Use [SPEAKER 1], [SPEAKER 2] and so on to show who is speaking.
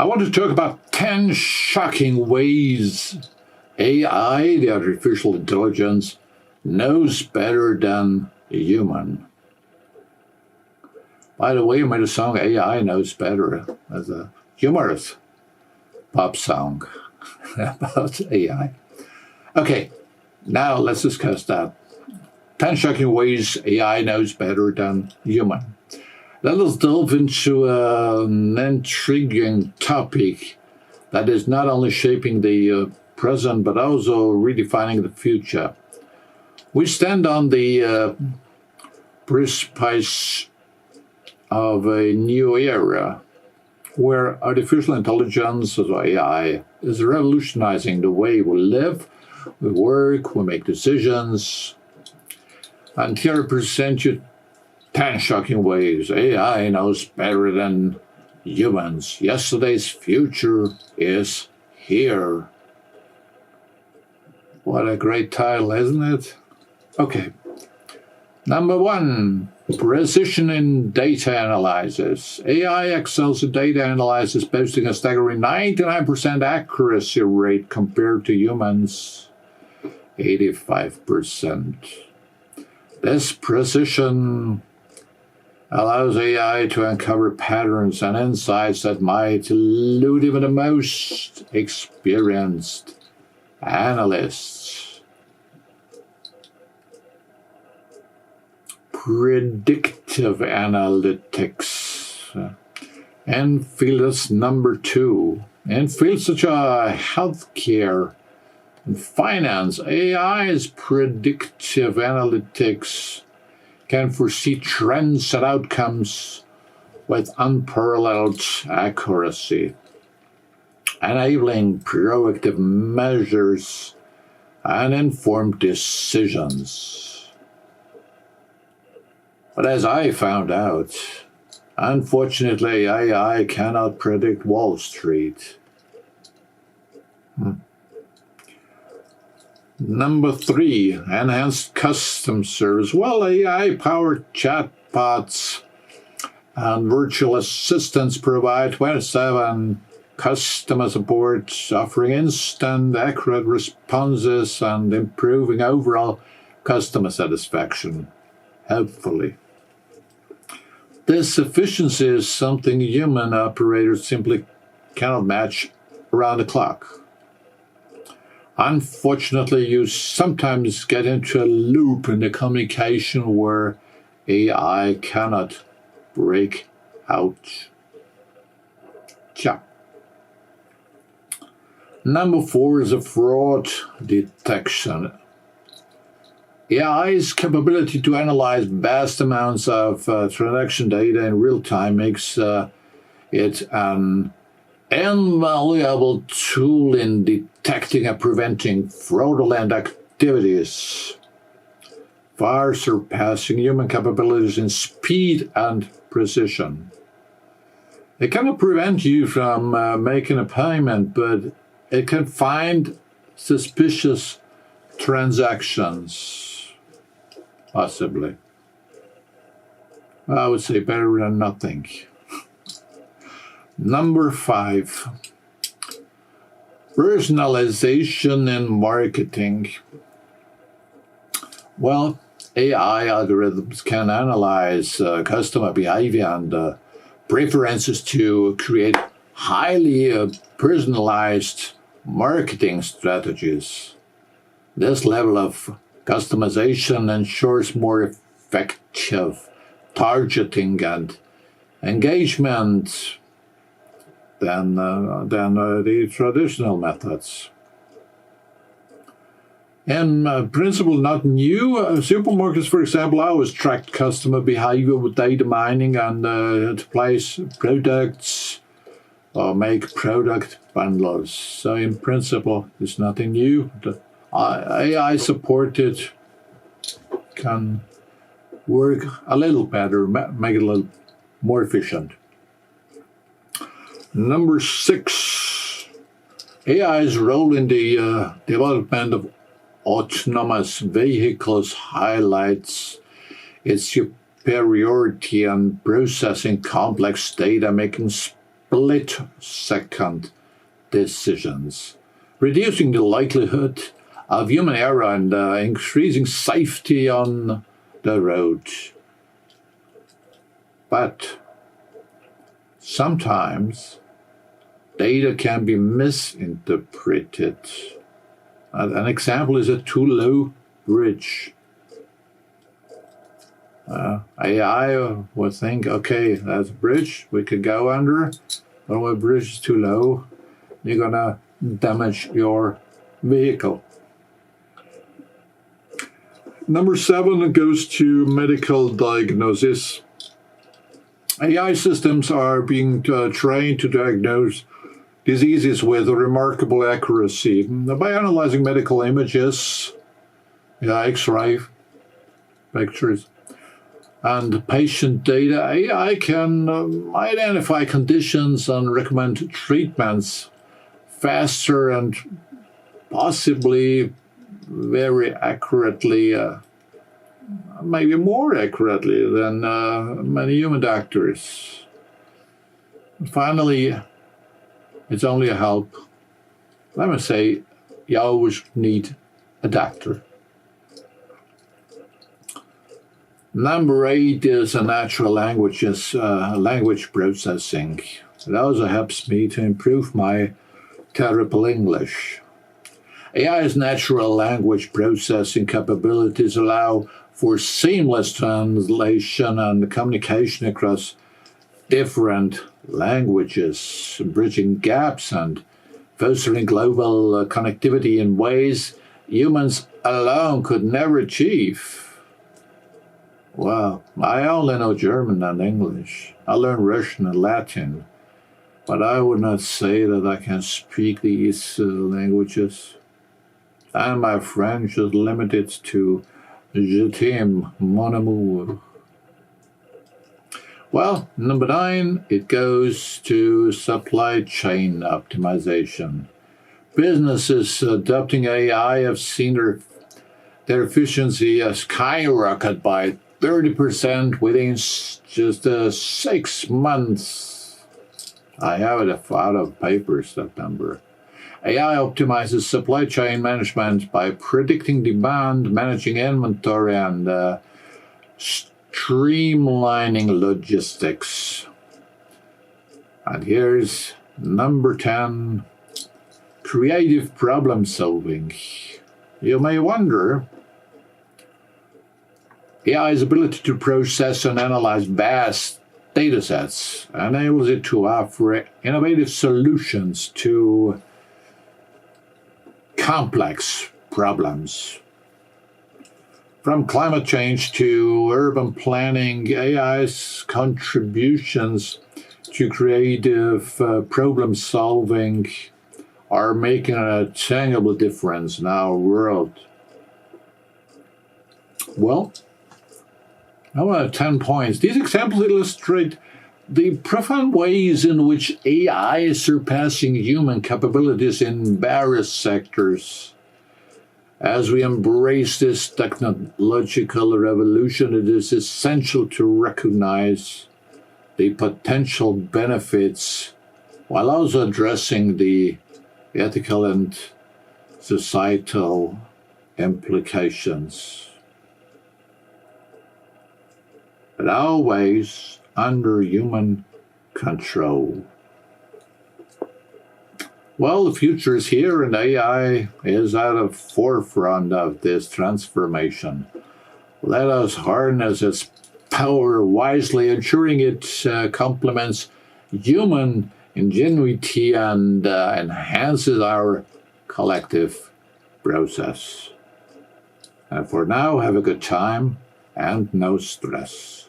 [SPEAKER 1] I want to talk about 10 shocking ways AI, the artificial intelligence, knows better than a human. By the way, you made a song, AI Knows Better, as a humorous pop song about AI. Okay, now let's discuss that. 10 shocking ways AI knows better than human. Let us delve into an intriguing topic that is not only shaping the present, but also redefining the future. We stand on the precipice of a new era where artificial intelligence, or AI, is revolutionizing the way we live, we work, we make decisions. And here I present you 10 shocking ways AI knows better than humans. Yesterday's future is here. What a great title, isn't it? Okay. Number 1, precision in data analysis. AI excels in data analysis, boasting a staggering 99% accuracy rate compared to humans' 85%. This precision allows AI to uncover patterns and insights that might elude even the most experienced analysts. Predictive analytics. And field number 2. In fields such as healthcare and finance, AI's predictive analytics can foresee trends and outcomes with unparalleled accuracy, enabling proactive measures and informed decisions. But as I found out, unfortunately, AI cannot predict Wall Street. Number 3, enhanced customer service. Well, AI-powered chatbots and virtual assistants provide 24/7 customer support, offering instant, accurate responses and improving overall customer satisfaction, hopefully. This efficiency is something human operators simply cannot match around the clock. Unfortunately, you sometimes get into a loop in the communication where AI cannot break out. Number 4 is a fraud detection. AI's capability to analyze vast amounts of transaction data in real time makes it an invaluable tool in detecting and preventing fraudulent activities, far surpassing human capabilities in speed and precision. It cannot prevent you from making a payment, but it can find suspicious transactions, possibly. I would say better than nothing. Number 5, personalization in marketing. Well, AI algorithms can analyze customer behavior and preferences to create highly personalized marketing strategies. This level of customization ensures more effective targeting and engagement than the traditional methods. In principle, not new. Supermarkets, for example, always track customer behavior with data mining and to place products or make product bundles. So in principle, it's nothing new. The AI supported can work a little better, make it a little more efficient. Number 6, AI's role in the development of autonomous vehicles highlights its superiority in processing complex data, making split-second decisions, reducing the likelihood of human error and increasing safety on the road. But sometimes data can be misinterpreted. An example is a too low bridge. AI would think, okay, that's a bridge we could go under, but when the bridge is too low, you're going to damage your vehicle. Number 7 goes to medical diagnosis. AI systems are being trained to diagnose diseases with remarkable accuracy. By analyzing medical images, X-ray pictures, and patient data, AI can identify conditions and recommend treatments faster and possibly very accurately, maybe more accurately than many human doctors. Finally, it's only a help. Let me say, you always need a doctor. Number 8 is a natural language processing. It also helps me to improve my terrible English. AI's natural language processing capabilities allow for seamless translation and communication across different languages, bridging gaps and fostering global connectivity in ways humans alone could never achieve. Well, I only know German and English. I learned Russian and Latin, but I would not say that I can speak these languages. And my French is limited to Je t'aime, mon amour. Well, number 9, it goes to supply chain optimization. Businesses adopting AI have seen their efficiency skyrocket by 30% within just 6 months. I have it out of papers that number. AI optimizes supply chain management by predicting demand, managing inventory, and streamlining logistics. And here's number 10, creative problem solving. You may wonder, AI's ability to process and analyze vast data sets enables it to offer innovative solutions to complex problems. From climate change to urban planning, AI's contributions to creative problem solving are making a tangible difference in our world. Well, I have 10 points. These examples illustrate the profound ways in which AI is surpassing human capabilities in various sectors. As we embrace this technological revolution, it is essential to recognize the potential benefits while also addressing the ethical and societal implications. But always under human control. Well, the future is here, and AI is at the forefront of this transformation. Let us harness its power wisely, ensuring it complements human ingenuity and enhances our collective process. And for now, have a good time and no stress.